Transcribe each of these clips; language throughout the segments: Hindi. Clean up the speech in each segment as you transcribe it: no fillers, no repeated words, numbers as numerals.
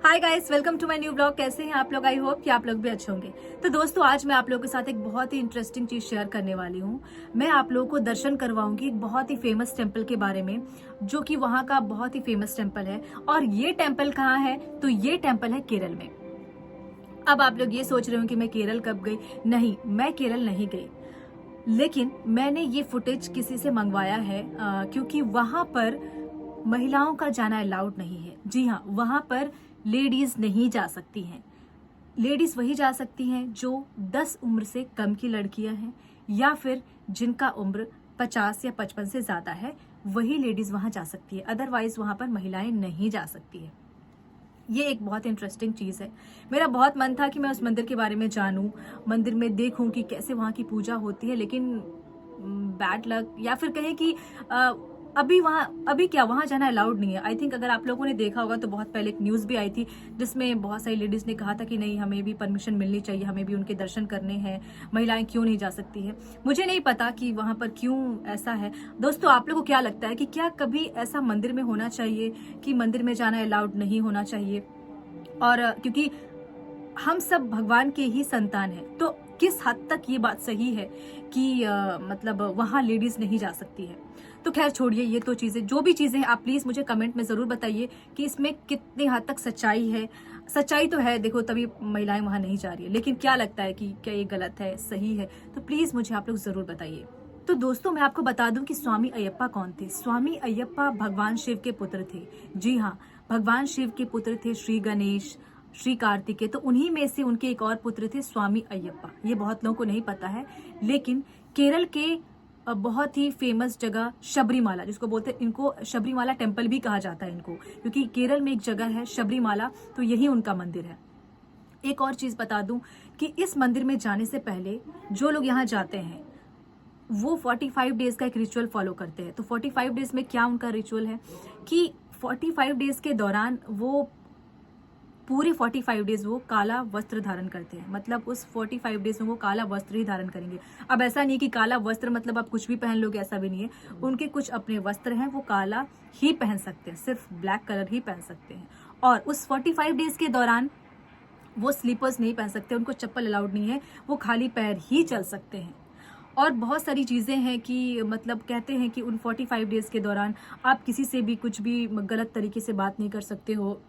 Hi guys, welcome to my new blog. कैसे हैं आप लोग? आई होप कि आप लोग भी अच्छे होंगे। तो दोस्तों, आज मैं आप लोगों के साथ एक बहुत ही इंटरेस्टिंग चीज शेयर करने वाली हूँ। मैं आप लोगों को दर्शन करवाऊंगी एक बहुत ही फेमस टेम्पल के बारे में, जो कि वहाँ का बहुत ही फेमस टेम्पल है। और ये टेम्पल कहाँ है? तो ये टेम्पल है केरल में। अब आप लोग ये सोच रहे हो कि मैं केरल कब गई? नहीं, मैं केरल नहीं गई, लेकिन मैंने ये फुटेज किसी से मंगवाया है, क्योंकि वहां पर महिलाओं का जाना अलाउड नहीं है। जी हाँ, वहां पर लेडीज नहीं जा सकती हैं। लेडीज वही जा सकती हैं जो 10 उम्र से कम की लड़कियां हैं, या फिर जिनका उम्र 50 या 55 से ज्यादा है, वही लेडीज वहां जा सकती है। अदरवाइज वहां पर महिलाएं नहीं जा सकती है। ये एक बहुत इंटरेस्टिंग चीज है। मेरा बहुत मन था कि मैं उस मंदिर के बारे में जानूं, मंदिर में देखूं कि कैसे वहां की पूजा होती है, लेकिन बैड लक, या फिर कहें कि अभी वहां जाना अलाउड नहीं है। आई थिंक अगर आप लोगों ने देखा होगा तो बहुत पहले एक न्यूज भी आई थी, जिसमें बहुत सारी लेडीज ने कहा था कि नहीं, हमें भी परमिशन मिलनी चाहिए, हमें भी उनके दर्शन करने हैं, महिलाएं क्यों नहीं जा सकती है। मुझे नहीं पता कि वहां पर क्यों ऐसा है। दोस्तों, आप लोगों को क्या लगता है कि क्या कभी ऐसा मंदिर में होना चाहिए कि मंदिर में जाना अलाउड नहीं होना चाहिए? और क्योंकि हम सब भगवान के ही संतान हैं, तो किस हद तक ये बात सही है कि मतलब वहां लेडीज नहीं जा सकती है? तो खैर छोड़िए, ये तो चीजें, जो भी चीजें हैं, आप प्लीज मुझे कमेंट में जरूर बताइए कि इसमें कितनी हद तक सच्चाई है। सच्चाई तो है, देखो, तभी महिलाएं वहां नहीं जा रही है, लेकिन क्या लगता है कि क्या ये गलत है, सही है? तो प्लीज मुझे आप लोग जरूर बताइए। तो दोस्तों, मैं आपको बता दूं कि स्वामी अयप्पा कौन थे। स्वामी अयप्पा भगवान शिव के पुत्र थे। जी हाँ, भगवान शिव के पुत्र थे श्री गणेश, श्री कार्तिकेय। तो उन्हीं में से उनके एक और पुत्र थे स्वामी अयप्पा। ये बहुत लोगों को नहीं पता है, लेकिन केरल के बहुत ही फेमस जगह शबरीमाला, जिसको बोलते हैं, इनको शबरीमाला टेम्पल भी कहा जाता है इनको, क्योंकि केरल में एक जगह है शबरीमाला, तो यही उनका मंदिर है। एक और चीज बता दूं कि इस मंदिर में जाने से पहले जो लोग यहाँ जाते हैं वो 45 डेज का एक रिचुअल फॉलो करते हैं। तो 45 डेज में क्या उनका रिचुअल है कि 45 डेज के दौरान वो पूरे 45 डेज वो काला वस्त्र धारण करते हैं। मतलब उस 45 डेज में वो काला वस्त्र ही धारण करेंगे। अब ऐसा नहीं कि काला वस्त्र मतलब आप कुछ भी पहन लोगे, ऐसा भी नहीं है। उनके कुछ अपने वस्त्र हैं, वो काला ही पहन सकते हैं, सिर्फ ब्लैक कलर ही पहन सकते हैं। और उस 45 डेज के दौरान वो स्लीपर्स नहीं पहन सकते, उनको चप्पल अलाउड नहीं है, वो खाली पैर ही चल सकते हैं। और बहुत सारी चीज़ें हैं कि मतलब कहते हैं कि उन 45 डेज के दौरान आप किसी से भी कुछ भी गलत तरीके से बात नहीं कर सकते हो,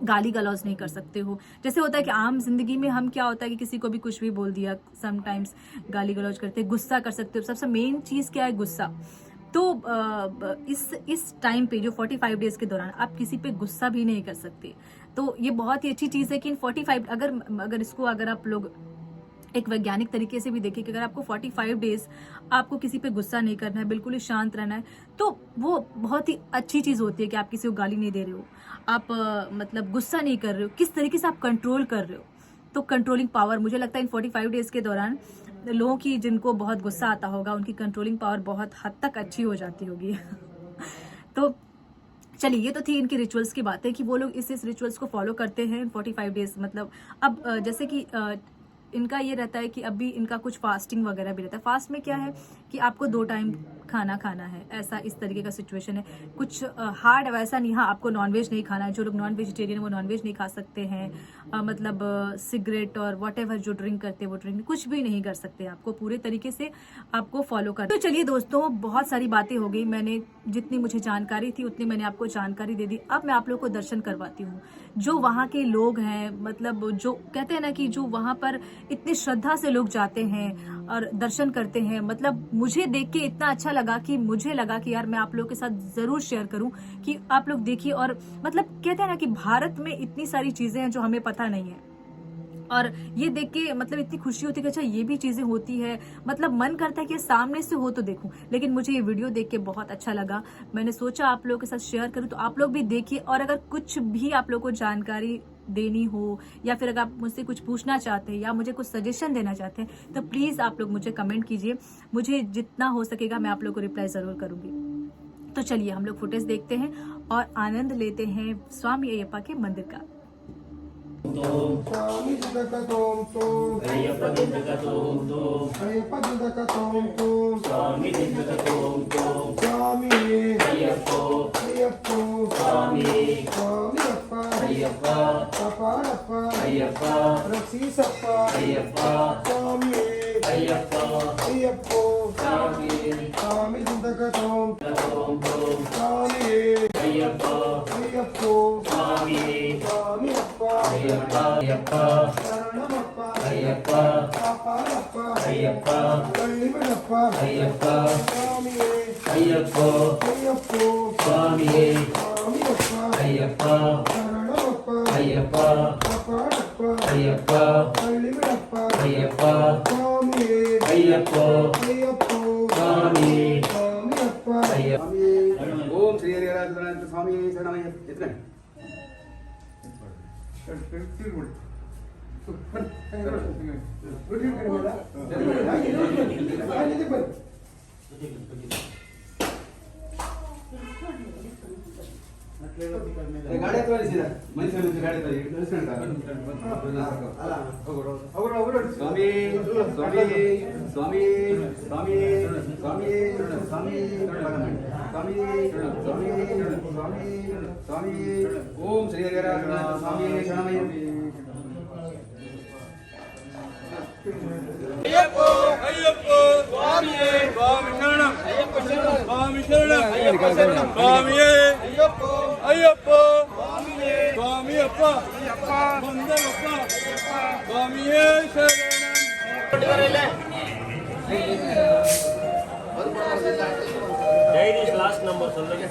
गाली गलौज नहीं कर सकते हो। जैसे होता है कि आम जिंदगी में हम क्या होता है कि किसी को भी कुछ भी बोल दिया, समटाइम्स गाली गलौज करते, गुस्सा कर सकते हो। सबसे मेन चीज़ क्या है? गुस्सा। तो इस टाइम पे जो 45 डेज के दौरान आप किसी पे गुस्सा भी नहीं कर सकते। तो ये बहुत ही अच्छी चीज़ है कि इन 45 अगर आप लोग एक वैज्ञानिक तरीके से भी देखें कि अगर आपको 45 डेज आपको किसी पे गुस्सा नहीं करना है, बिल्कुल ही शांत रहना है, तो वो बहुत ही अच्छी चीज होती है कि आप किसी को गाली नहीं दे रहे हो, आप मतलब गुस्सा नहीं कर रहे हो, किस तरीके से आप कंट्रोल कर रहे हो। तो कंट्रोलिंग पावर, मुझे लगता है इन 45 डेज के दौरान लोगों की, जिनको बहुत गुस्सा आता होगा, उनकी कंट्रोलिंग पावर बहुत हद तक अच्छी हो जाती होगी। तो चलिए, ये तो थी इनकी रिचुअल्स की बातें कि वो लोग इस रिचुअल्स को फॉलो करते हैं 45 डेज। मतलब अब जैसे कि इनका ये रहता है कि अभी इनका कुछ फास्टिंग वगैरह भी रहता है। फास्ट में क्या है कि आपको 2 टाइम खाना खाना है, ऐसा इस तरीके का सिचुएशन है। कुछ हार्ड वैसा नहीं। हाँ, आपको नॉनवेज नहीं खाना है, जो लोग नॉन वेजिटेरियन है वो नॉनवेज नहीं खा सकते हैं। मतलब सिगरेट और व्हाटएवर जो ड्रिंक करते हैं वो ड्रिंक कुछ भी नहीं कर सकते। आपको पूरे तरीके से आपको फॉलो करना। तो चलिए दोस्तों, बहुत सारी बातें हो गई, मैंने जितनी मुझे जानकारी थी उतनी मैंने आपको जानकारी दे दी। अब मैं आप लोगों को दर्शन करवाती हूँ। जो वहाँ के लोग हैं, मतलब जो कहते हैं ना कि जो वहाँ पर इतनी श्रद्धा से लोग जाते हैं और दर्शन करते हैं, मतलब मुझे देख के इतना अच्छा लगा कि मुझे लगा कि यार मैं आप लोगों के साथ जरूर शेयर करूं कि आप लोग देखिए। और मतलब कहते हैं ना कि भारत में इतनी सारी चीजें हैं जो हमें पता नहीं है, और ये देख के मतलब इतनी खुशी होती है कि अच्छा ये भी चीजें होती है। मतलब मन करता है कि सामने से हो तो देखूं, लेकिन मुझे ये वीडियो देख के बहुत अच्छा लगा। मैंने सोचा आप लोगों के साथ शेयर करूं, तो आप लोग भी देखिए। और अगर कुछ भी आप लोगों को जानकारी देनी हो, या फिर अगर आप मुझसे कुछ पूछना चाहते हैं या मुझे कुछ सजेशन देना चाहते हैं, तो प्लीज आप लोग मुझे कमेंट कीजिए। मुझे जितना हो सकेगा मैं आप लोग को रिप्लाई जरूर करूंगी। तो चलिए, हम लोग फुटेज देखते हैं और आनंद लेते हैं स्वामी अयप्पा के मंदिर का। स्वामी जगत तोम तोम अय्यप्पा जगत तोम तोम अयप्पा जगत तोम तोम स्वामी जगत तोम तोम स्वामी अय्यप्पो अयप्पो स्वामी स्वामी अप्पा ಅಯ್ಯಪ್ಪ ಕಾಪಾಡಪ್ಪ ಅಯ್ಯಪ್ಪ ರಕ್ಷಿಸಪ್ಪ ಅಯ್ಯಪ್ಪ ಸ್ವಾಮಿ ಅಯ್ಯಪ್ಪ ಅಯ್ಯಪ್ಪೋ ಸ್ವಾಮಿ ಸ್ವಾಮಿ ಜಿಂದಕ ತೋಂ ಓಂ ಓಂ ಸ್ವಾಮಿ ಅಯ್ಯಪ್ಪ ಅಯ್ಯಪ್ಪೋ ಸ್ವಾಮಿ ಸ್ವಾಮಿ ಅಪ್ಪ ಅಯ್ಯಪ್ಪ ಅಯ್ಯಪ್ಪ ಶರಣಮಪ್ಪ ಅಯ್ಯಪ್ಪ ಕಾಪಾಡಪ್ಪ ಅಯ್ಯಪ್ಪ ಕಳ್ಳಿಬಿಡಪ್ಪ ಅಯ್ಯಪ್ಪ ಸ್ವಾಮಿಯೇ ಅಯ್ಯಪ್ಪ ಅಯ್ಯಪ್ಪೋ ಸ್ವಾಮಿಯೇ ಸ್ವಾಮಿಯಪ್ಪ ಅಯ್ಯಪ್ಪ ಶರಣಮಪ್ಪ ಅಯ್ಯಪ್ಪ ಕಾಪಾಡಪ್ಪ ಅಯ್ಯಪ್ಪ ಕಳ್ಳಿಬಿಡಪ್ಪ ಅಯ್ಯಪ್ಪ ಸ್ವಾಮಿಯೇ ಅಯ್ಯಪ್ಪ ಅಯ್ಯಪ್ಪೋ ಸ್ವಾಮಿ ಸ್ವಾಮಿಯಪ್ಪ ಅಯ್ಯಪ್ಪ ಓಂ ಶ್ರೀ ಹರಿಹರ ಸ್ವಾಮಿ ಶರಣಮಯ್ಯ ಎತ್ಕೊಂಡು ಗಾಡಿ ಹತ್ರ ನಿಲ್ಸಿದ ಮನುಷ್ಯ ಗಾಡಿ ಹತ್ರ ಸ್ವಾಮಿ ಸ್ವಾಮಿ ಸ್ವಾಮಿ ಸ್ವಾಮಿ ಸ್ವಾಮಿ ಸ್ವಾಮಿ ಸ್ವಾಮಿ ಸ್ವಾಮಿ ಸ್ವಾಮಿ ಸ್ವಾಮಿ ಓಂ ಶ್ರೀ ಹರಿಹರ ಸ್ವಾಮಿ ಶರಣಮಯ್ಯ ಅಯ್ಯಪ್ಪ ಅಯ್ಯಪ್ಪ ಸ್ವಾಮಿಯೇ ಸ್ವಾಮಿ ಶರಣಂ ಅಯ್ಯಪ್ಪ ಶರಣಂ ಸ್ವಾಮಿ ಶರಣಂ ಅಯ್ಯಪ್ಪ ಶರಣಂ ಸ್ವಾಮಿಯೇ ಅಯ್ಯಪ್ಪ ಅಯ್ಯಪ್ಪ ಸ್ವಾಮಿಯೇ ಸ್ವಾಮಿಯಪ್ಪ ಅಯ್ಯಪ್ಪ ಬಂದರಪ್ಪ ಸ್ವಾಮಿಯೇ ಶರಣಂ ಜೈನೀಶ್ ಲಾಸ್ಟ್ ನಂಬರ್ சொல்லுங்க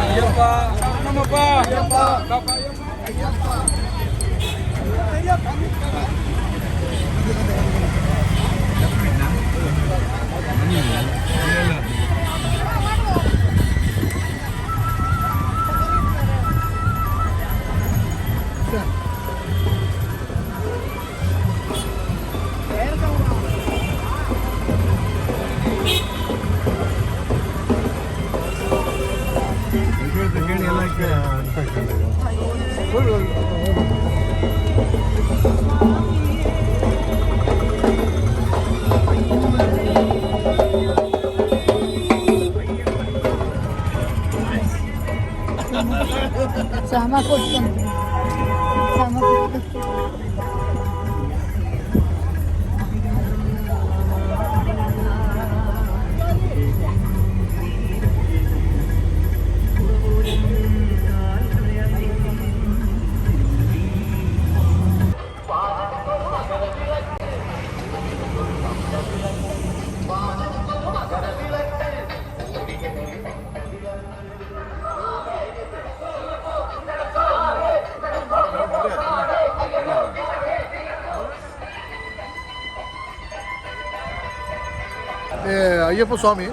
ಅಯ್ಯಪ್ಪ ನಮ್ಮಪ್ಪ Ayyappa Sama ko dyan. Sama ko dyan. Ayyappa Swami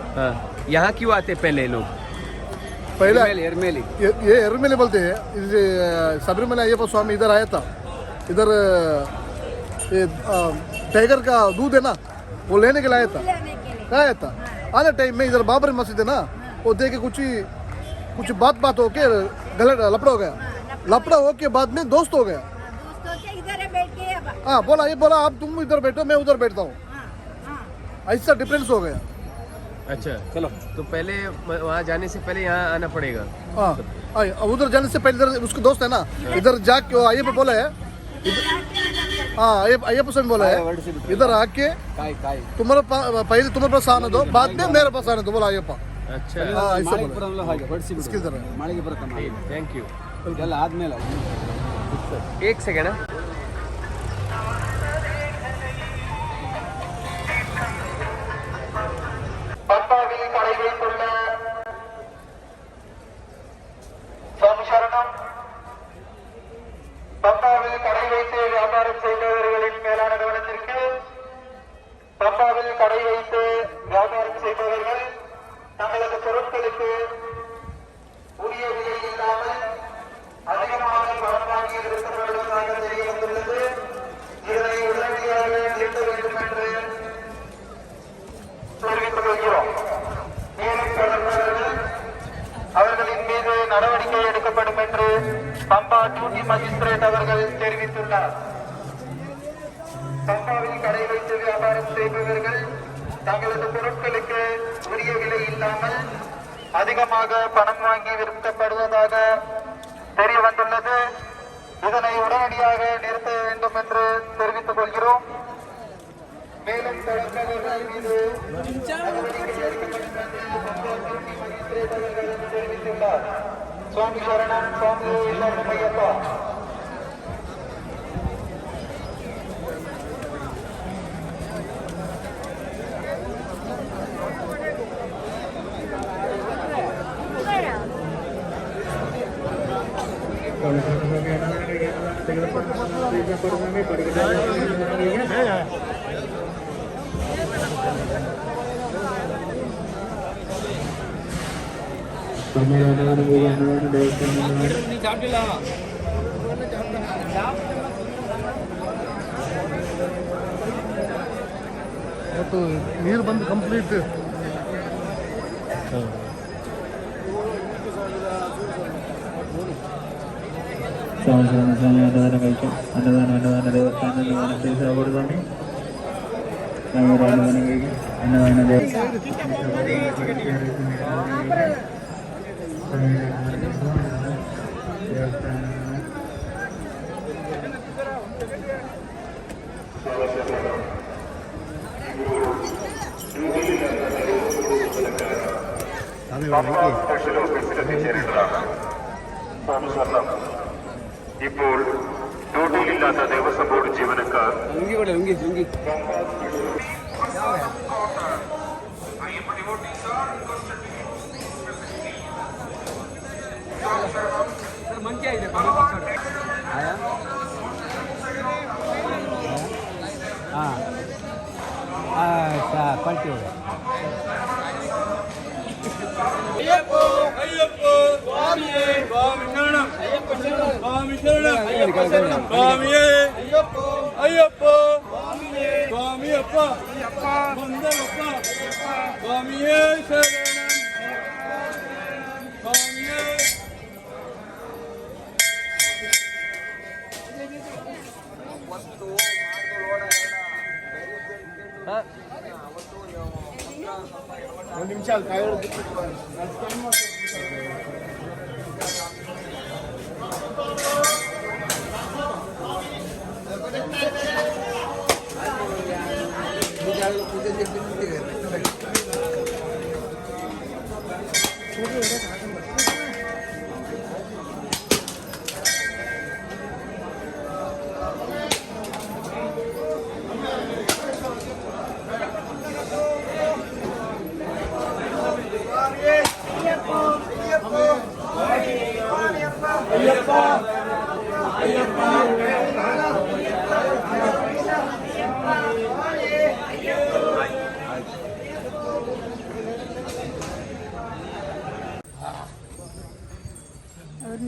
यहाँ क्यों आते पहले लोग? पहले ಎರ್ಮೇಲಿ ये एरमेले बोलते हैं इसे सबरीमला अय्यप्पा स्वामी इधर आया था इधर ये टाइगर का दूध है ना वो लेने के लिए आया था आया था आने टाइम में इधर बाबरी मस्जिद है ना वो देख के कुछ बात होके गलत लपड़ा हो गया लपड़ा होके बाद में दोस्त हो गया हाँ बोला ये बोला आप तुम इधर बैठो मैं उधर बैठता हूँ ऐसा डिफरेंस हो गया अच्छा चलो तो पहले वहाँ जाने से पहले यहाँ आना पड़ेगा। हाँ उधर जाने से पहले इधर उसके दोस्त है ना इधर जाके अय्यप्पा बोला है हाँ अय्यप्पा स्वामी बोला है इधर आके ಕಾಯಿ ಕಾಯಿ तुम्हारा पहले तुम्हारे पास आने दो बाद में मेरे पास आने दो बोला अय्यप्पा अच्छा हाँ ऐसा ಮಾಳಿಗೆ बोला ಬರೋಲ್ಲ ಹಾಗೆ ಹೊಡಿಸಿ इसकी तरह ಮಾಳಿಗೆ ಬರುತ್ತೆ थैंक यू। ಎಲ್ಲ ಆದ್ಮೇಲೆ एक सेकेंड பம்பாவில் கடை வைத்துள்ள சுவாமி சரணம். பம்பாவில் கடை வைத்து வியாபாரம் செய்பவர்களின் மேலான கவனத்திற்கு, பம்பாவில் கடை வைத்து வியாபாரம் செய்பவர்கள் தங்களது பொருட்களுக்கு உரிய விலை இல்லாமல் அதிகமாக பணம் வாங்கி விற்கப்படுவதாக தெரிய வந்துள்ளது. இதனை உடனடியாக நிறுத்த வேண்டும் என்று தெரிவித்துக் கொள்கிறோம். மேலும் தொடர்பவர்கள் அவர்களின் மீது நடவடிக்கை எடுக்கப்படும் என்று பம்பா டியூட்டி மஜிஸ்ட்ரேட் அவர்கள் தெரிவித்துள்ளார். பம்பாவில் கடை வைத்து வியாபாரம் செய்பவர்கள் தங்களது பொருட்களுக்கு உரிய விலை இல்லாமல் அதிகமாக பணம் வாங்கி விற்கப்படுவதாக தெரிய வந்துள்ளது. இதனை உடனடியாக நிறுத்த வேண்டும் என்று தெரிவித்துக் கொள்கிறோம். மேலும் தொடர்பவர்கள் மீது நடவடிக்கை எடுக்கப்படும் என்று பம்பா டியூட்டி மஜிஸ்ட்ரேட் அவர்கள் தெரிவித்துள்ளார். சுவாமி சரணம். சுவாமி சரணம் ஐயப்பா. तो नीर बंद कंप्लीट ಅನ್ನದಾನ ದೇವಸ್ಥಾನ ഇപ്പോൾ ഡ്യൂട്ടിയിലില്ലാത്ത ദേവസ്വം ബോർഡ് ജീവനക്കാർ ലുങ്കി स्वामी शरणम स्वामी शरणम स्वामिये अय्यप्पो स्वामी अप्पा मंगलप्पा स्वामिये शरणम स्वामिये ಒಂದು ನಿಮಿಷ ಅಲ್ಲಿ ಕಾಯೋದು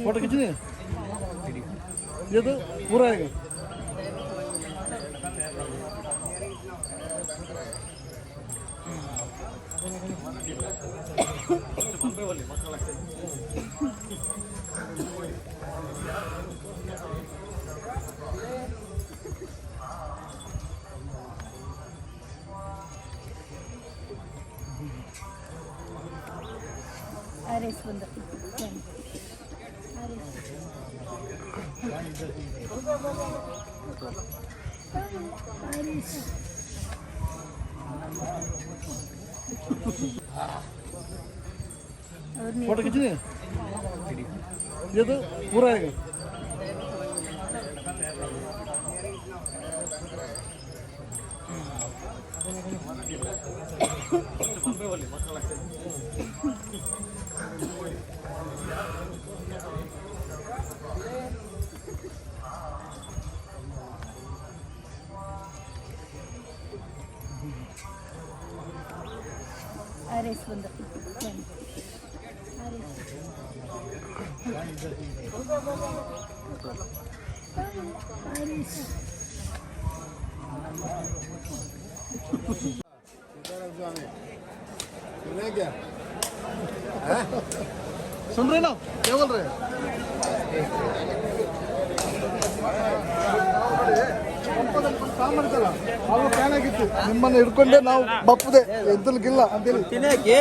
फोटो खींचनी है ये तो पूरा आएगा अरे सुंदर फोटो खींचनी है ये तो पूरा आएगा अरे सुंदर क्या सुन रहे ना क्या बोल रहे हैं ಸಾಮರ್ಥ್ಯಲ್ಲ ಅವು ಫ್ಯಾನ್ ಆಗಿತ್ತು ನಿಮ್ಮನ್ನು ಹಿಡ್ಕೊಂಡೆ ನಾವು ಬಪ್ಪದೆ ಎದ್ದಲ್ಗಿಲ್ಲ ಅಂತೇಳಿ ತಿನ್ನಕ್ಕೆ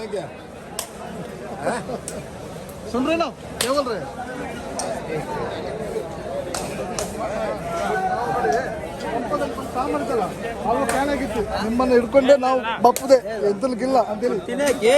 क्या सुन रहे ना क्या बोल रहे हैं ಸಾಮರ್ಥ್ಯಲ್ಲ ಅವು ಫ್ಯಾನ್ ಆಗಿತ್ತು ನಿಮ್ಮನ್ನು ಹಿಡ್ಕೊಂಡೆ ನಾವು ಬಪ್ಪದೆ ಎದ್ದಲ್ಗಿಲ್ಲ ಅಂತೇಳಿ ತಿನ್ನಕ್ಕೆ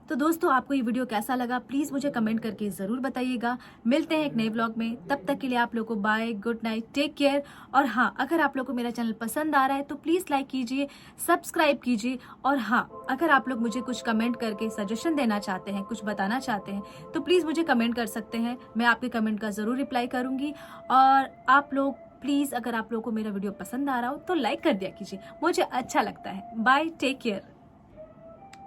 तो दोस्तों आपको ये वीडियो कैसा लगा प्लीज मुझे कमेंट करके जरूर बताइएगा। मिलते हैं एक नए व्लॉग में, तब तक के लिए आप लोगों को bye, good night, take care. और हाँ, अगर आप लोगों को मेरा चैनल पसंद आ रहा है तो प्लीज लाइक कीजिए, सब्सक्राइब कीजिए। और हाँ, अगर आप लोग मुझे कुछ कमेंट करके सजेशन देना चाहते हैं, कुछ बताना चाहते हैं, तो प्लीज मुझे कमेंट कर सकते हैं। मैं आपके कमेंट का जरूर रिप्लाई करूंगी। और आप लोग प्लीज, अगर आप लोगों को मेरा वीडियो पसंद आ रहा हो तो लाइक कर दिया कीजिए, मुझे अच्छा लगता है। Bye, take care.